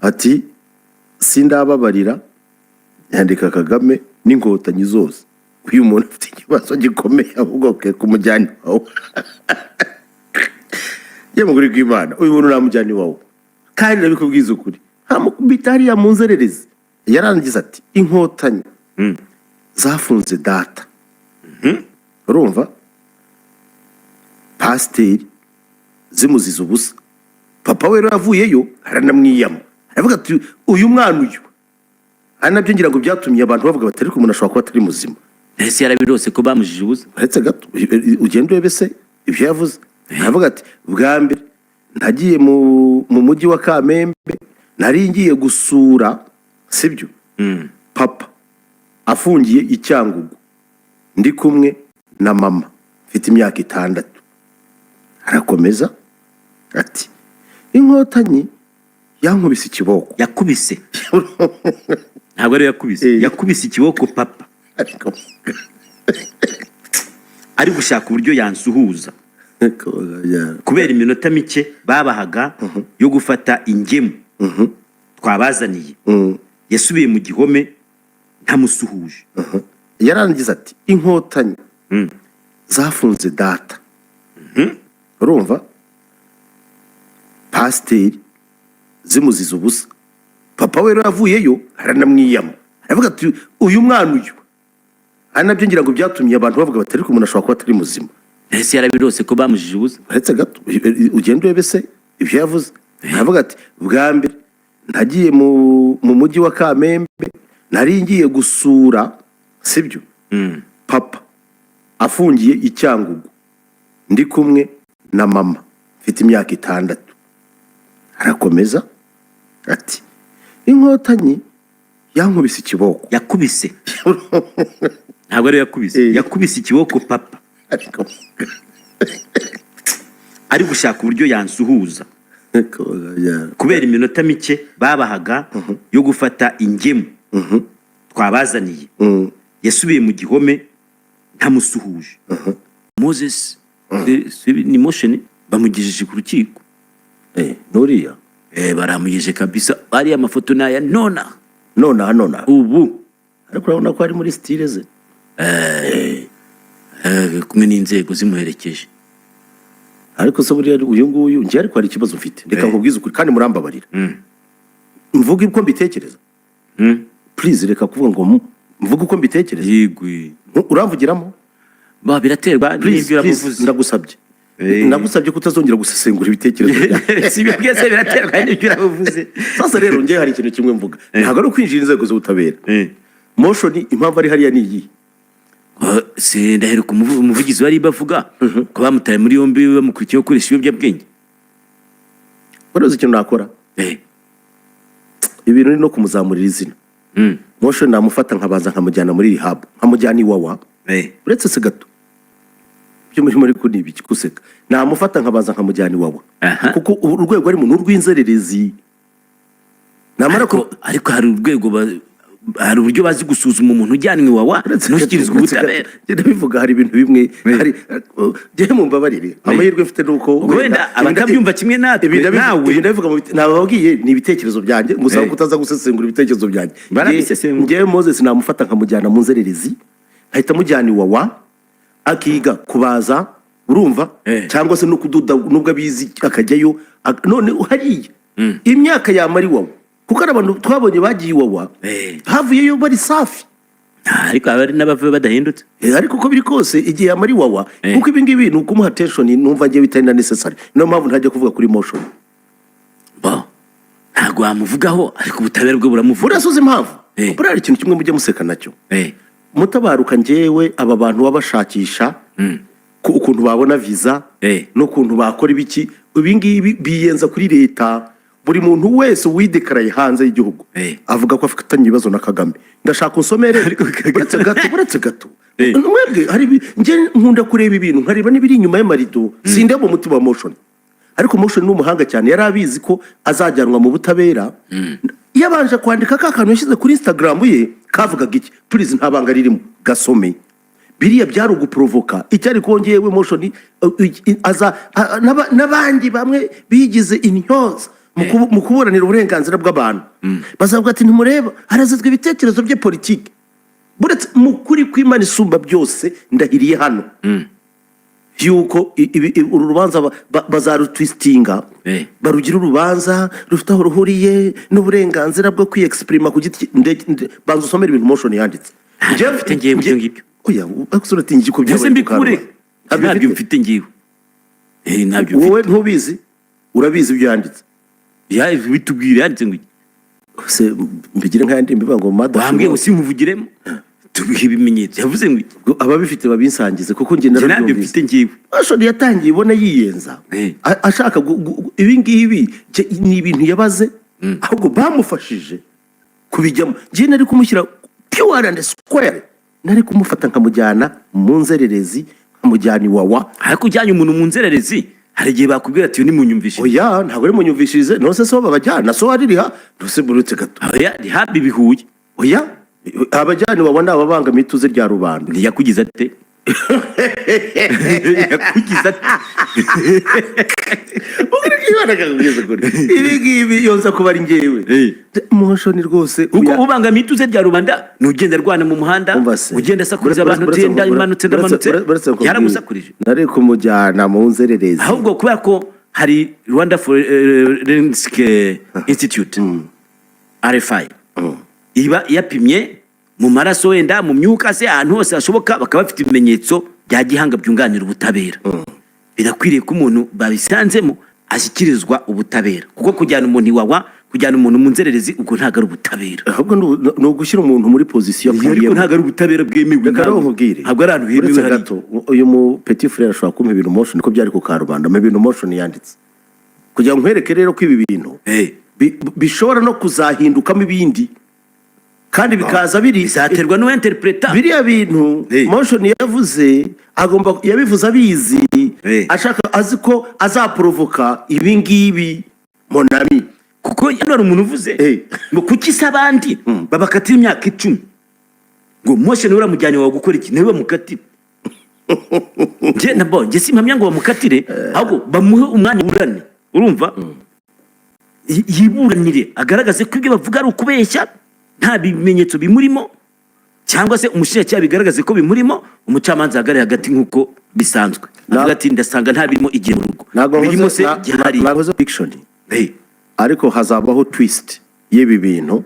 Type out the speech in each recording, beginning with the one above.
ati sindababarira yandika Kagame n'inkotanyi zose uyu muntu afite ikibazo gikomeye ahubwo ke kumujyana wawe ye muguri kw'Imana uyu muntu namujyana wawe kandi nabikubwiza ukuri hamukubita hariya mu nzererezi yarangiza ati inkotanyi zafunze data urumva pasiteri zimuziza ubusa papa we yavuyeyo aranamwiyama aravuga ati uyu mwana uyu ari nabyo ngira ngo byatumye abantu bavuga batari ko umuntu ashobora kuba atari muzima ese yarabirose ko bamujije ubusa uretse gato ugenda urebe se ibyo yavuze aravuga ati bwa mbere ntagiye mu mujyi wa Kamembe nari ngiye gusura sibyo papa afungiye i Cyangugu ndi kumwe na mama mfite imyaka 6 arakomeza ati inkotanyi yankubise ikiboko yakubise ntabwo ari yakubise yakubise ikiboko papa ari gushaka uburyo yansuhuza kubera iminota mike babahaga yo gufata ingemu twabazaniye yasubiye mu gihome ntamusuhuje yarangiza ati inkotanyi zafunze data urumva pasiteri zimuziza ubusa papa we yavuyeyo aranamwiyama aravuga ati uyu mwana uyu ari nabyo ngira ngo byatumye abantu bavuga batari ko umuntu ashobora kuba atari muzima ese yarabirose ko bamujije ubusa uretse gato ugenda urebe se ibyo yavuze aravuga ati bwa mbere ntagiye mu mujyi wa Kamembe nari ngiye gusura sibyo papa afungiye i Cyangugu ndi kumwe na mama mfite imyaka 6 arakomeza ati inkotanyi yankubise ikiboko yakubise ntabwo ari yakubise yakubise ikiboko papa ari gushaka uburyo yansuhuza kubera iminota mike babahaga yo gufata ingemu twabazaniye yasubiye mu gihome ntamusuhuje Moses ni motion bamugejeje ku rukiko nuriya baramugejeje kabisa ari amafoto naya nona ubu ariko urabona ko ari muri style ze kumwe n'inzego zimuherekeje ariko se buriya uyu nguyu ngiye ariko hari ikibazo mfite reka nkubwize ukuri kandi murambabarira mvuga uko mbitekereza please reka kuvuga ngo mvuga uko mbitekereza yigwi uramvugiramo ba biraterwa n'ibyo uravuze ndagusabye kutazongera gusesengura ibitekerezo byawe si byese biraterwa n'ibyo uravuze sasa rero ngiye hari ikintu kimwe mvuga ntabwo ari ukwinjira inzego z'ubutabera motion impamvu ari hariya ni iyi se ndaheruka umuvugizi wari bavuga ko bamutaye muri yombi bamukurikiye gukoresha ibiyobyabwenge urazi ikintu nakora ibintu ni no kumuzamurira izina motion namufata nkabanza nkamujyana muri rehab nkamujyana iwawa uretse se gato byo muri kuri ibi kikuseka namufata nkabanza nkamujyana iwawa kuko urwego ari mu n'urw'inzererezi namara ko ariko hari urwego hari uburyo bazi gusuzuma umuntu ujyanwe iwawa ntushyikirizwe ubutabera ndabivuga hari ibintu bimwe hari gihe mumbabarire amahirwe mfite nuko wenda abatabyumva kimwe natwe nawe ndabivuga nababwiye ni ibitekerezo byanjye ngusaba kutaza gusesengura ibitekerezo byanjye ngiye Moses namufata nkamujyana mu nzererezi ahita mujyana iwawa akiga kubaza urumva cyangwa se no kududa nubwo abizi akajyayo none hariya imyaka yamari wawe kuko abantu twabonye bagiye iwawa havuyeyo bari safi ariko abari n'abavuye badahindutse ariko uko biri kose igihe yamari iwawa kuko ibi ngibi ni ukumuha attention numva ngiye bitari na necessary niyo mpamvu ntajya kuvuga kuri motion ntabwo wamuvugaho ariko ubutabera bwe buramuvuga urasuze impamvu buriya hari ikintu kimwe mujye museka nacyo mutabaruka njyewe aba bantu babashakisha ukuntu babona visa n'ukuntu bakora ibiki ibi ngibi biyenza kuri leta buri muntu wese widekaraye hanze y'igihugu avuga ko afitanye ibibazo na Kagame ndashaka unsomere uretse gato mwebwe hari nje nkunda kureba ibintu nkareba n'ibiri inyuma y'amarido sindeba umutima wa motion ariko motion n'umuhanga cyane yari abizi ko azajyanwa mu butabera yabanje kwandika kakantu yashyize kuri Instagram ye kavugaga iki please ntabanga ririmo gasome biriya byari uguprovoka icyari kongeyewe motion aza n'abandi bamwe bigize intyoza mu kuburanira uburenganzira bw'abantu bazavuga ati ntimureba harazizwa ibitekerezo bye politiki buretse mu kuri kw'Imana isumba byose ndahiriye hano yuko uru rubanza bazarutwistinga barugira urubanza rufite aho ruhuriye n'uburenganzira bwo kwiyexprima ku giti banza usomera ibintu motion yanditse njye mfite ngiye ibyo ngibyo oya akusura tingi ko byose mbikure ntabyo mfite ngiwe ntabyo wowe ntubizi urabizi ibyo yanditse bitubwire yanditse ngo se mbigire nk'ayandi mbivuga ngo madame wambwiye ngo simuvugiremo tubihe ibimenyetso yavuze ngo ababifite babinsangize kuko njye nabyo mfite ngiwe ashobora yatangiye ibona yiyenza ashaka ibi ngibi ni ibintu yabaze ahubwo bamufashije kubijyamo njye nari kumushyira pure and square nari kumufata nkamujyana mu nzererezi nkamujyana iwawa ariko ujyanye umuntu mu nzererezi hari igihe bakubwira ati ni munyumvishije oya ntabwo ari munyumvishije nose so babajyana so aririha nose burutse gato oya rihabi bihuye oya abajyani wabona ababangamiye ituze rya rubanda yakugize ate yakugize ate ibi ngibi yonza kuba ari njyewe moshoni rwose kuko ubangamiye ituze rya rubanda nugenda rwana mu muhanda ugenda asakuriza abantu tenda imanutse ndamanutse yaramusakurije nari kumujyana mu nzererezi ahubwo kubera ko hari Rwanda Forensic Institute RFI iba yapimye mu maraso wenda mu myuka se ahantu hose hashoboka bakaba bafite ibimenyetso bya gihanga byunganira ubutabera birakwiriye ko umuntu babisanzemo ashyikirizwa ubutabera kuko kujyana umuntu iwawa kujyana umuntu mu nzererezi ubwo ntabwo ari ubutabera ahubwo ni ugushyira umuntu muri pozisiyo ariko ntabwo ari ubutabera bwemewe ntabwo ari ahantu hemewe gato uyu mu petit frère ashobora kumpa ibintu motion ko byari ku karubanda mu bintu motion yanditse kugira ngo nkwereke rero ko ibi bintu bishobora no kuzahindukamo ibindi kandi bikaza bizaterwa no interpreta biriya bintu motion yavuze agomba yabivuze abizi ashaka azi ko azaprovoka ibi ngibi monami kuko yano umuntu uvuze ngo kuki sabandi babakatira imyaka 10 ngo motion uramujyanye wa gukora iki nawe bamukatira nje simpamya ngo bamukatire ahubwo bamuhe umwanya burane urumva yiburanire agaragaze ko ibyo bavuga ari ukubeshya nta bimenyetso bimurimo cyangwa se umushinjacyaha bigaragaze ko bimurimo umucamanza ahagarare hagati nk'uko bisanzwe hagati ndasanga nta birimo igihe mu rugo birimo se gihari nagoze fiction ariko hazabaho twist y'ibi bintu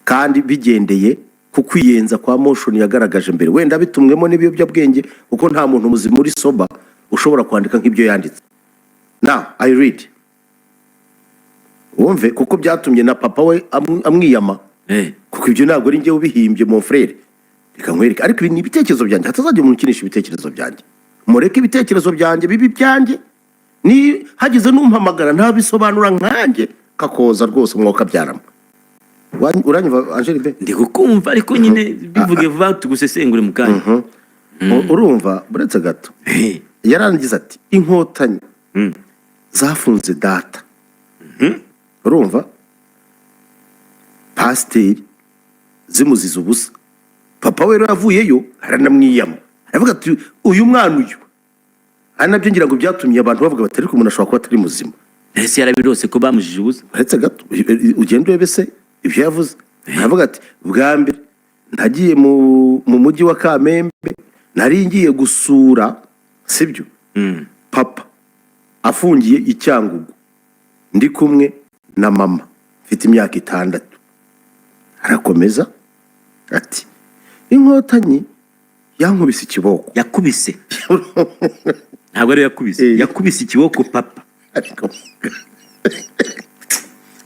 kandi bigendeye ku kwiyenza kwa motion yagaragaje mbere wenda bitumwemo n'ibiyobyabwenge kuko nta muntu muzima muri soba ushobora kwandika nk'ibyo yanditse now I read wumve kuko byatumye na papa we amwiyama kuko ibyo ntabwo ari njye ubihimbye mon frère reka nkwereke ariko ibi ni ibitekerezo byanjye hatazajya umuntu ukinisha ibitekerezo byanjye mureke ibitekerezo byanjye bibi byanjye ni hagize n'umpamagara ntabisobanura nkanjye kakoza rwose umwuka byarama uranyumva Angel be ndi kukumva ariko nyine bivuge vuba tugusesengure mu kanya urumva buretse gato yarangiza ati inkotanyi zafunze data urumva pasiteri zimuziza ubusa papa we yavuyeyo aranamwiyama aravuga ati uyu mwana uyu ari nabyo ngira ngo byatumye abantu bavuga bati ariko umuntu ashobora kuba atari muzima ese yarabirose ko bamujije ubusa uretse gato ugenda urebe se ibyo yavuze aravuga ati bwa mbere ntagiye mu mujyi wa Kamembe nari ngiye gusura sibyo papa afungiye i Cyangugu ndi kumwe na mama mfite imyaka 6 arakomeza ati inkotanyi yankubise ikiboko yakubise ntabwo ari yakubise ikiboko papa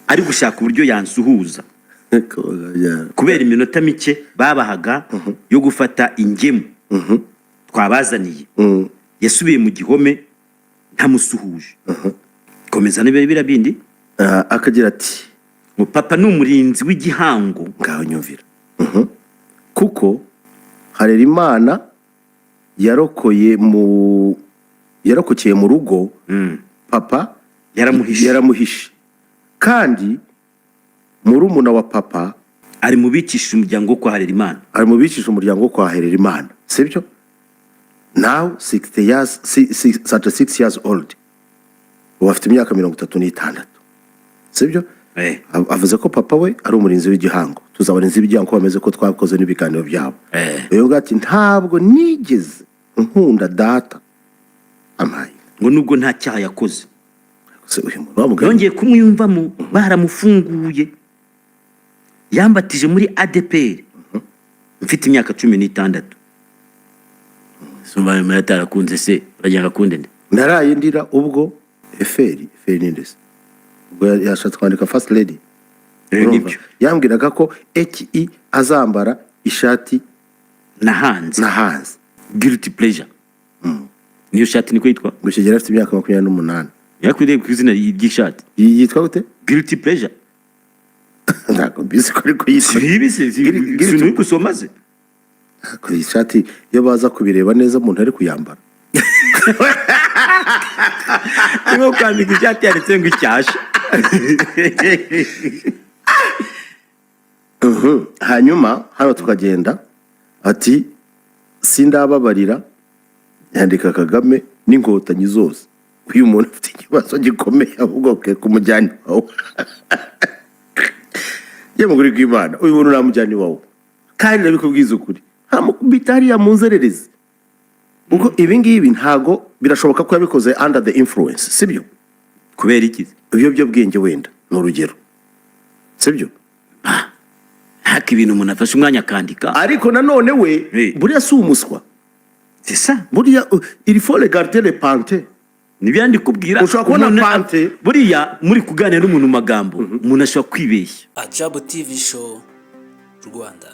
ari gushaka uburyo yansuhuza kubera iminota mike babahaga yo gufata ingemu twabazaniye yasubiye mu gihome ntamusuhuje komeza n'ibira bindi akagira ati papa ni umurinzi w'igihango ngaho nyumvira kuko Harerimana yarokokeye mu rugo papa yaramuhishe kandi murumuna wa papa ari mu bikisha umuryango kwa Harerimana kwa Harerimana sibyo now 36 years old bafite imyaka 36 sibyo avuze ko papa we ari umurinzi w'igihango, tuzabarinzi b'igihango ko bameze ko twakoze n'ibiganiro byabo. Uyu ngati ntabwo nigeze nkunda data amaye ngo nubwo nta cyaha yakoze. uyu muntu yongeye kumwiyumvamo, baramufunguye, yambatije muri ADPR mfite imyaka 16. Sumba yatarakunze se urajya gakunde nde? Naraye ndira ubwo Eferi nindese ubwo yashatse kwandika first lady, yambwiraga ko HE azambara ishati na hanze guilty pleasure. Niyo shati niko yitwa gushegera afite imyaka 28. yakwiriye ku izina ry'ishati yitwa gute? guilty pleasure. Ntabwo bizi ko ariko yitwa sinu kusoma se ko ishati iyo baza kubireba neza umuntu ari kuyambara. Niyo kwambika ishati yanditse ngo icyasha. Hanyuma hano tukagenda ati sindababarira, yandika Kagame n'inkotanyi zose. Uyu muntu afite ikibazo gikomeye ahubwo ke kumujyana wawe. Yemuguri kw'Imana uyu muntu namujyana wawe kandi nabikubwiza ukuri ntamukubita hariya mu nzererezi, ubwo ibi ngibi ntago birashoboka ko yabikoze under the influence, sibyo? Kubera iki? Ibiyobyabwenge wenda ni urugero, sibyo? Haka ibintu umuntu afashe umwanya akandika, ariko nanone we buriya si umuswa. C'est ça. Buriya il faut regarder les pantés. Nibyandi kubwira ushobora kubona pante buriya muri kuganira n'umuntu magambo umuntu ashobora kwibeshya. Ajabu TV show Rwanda.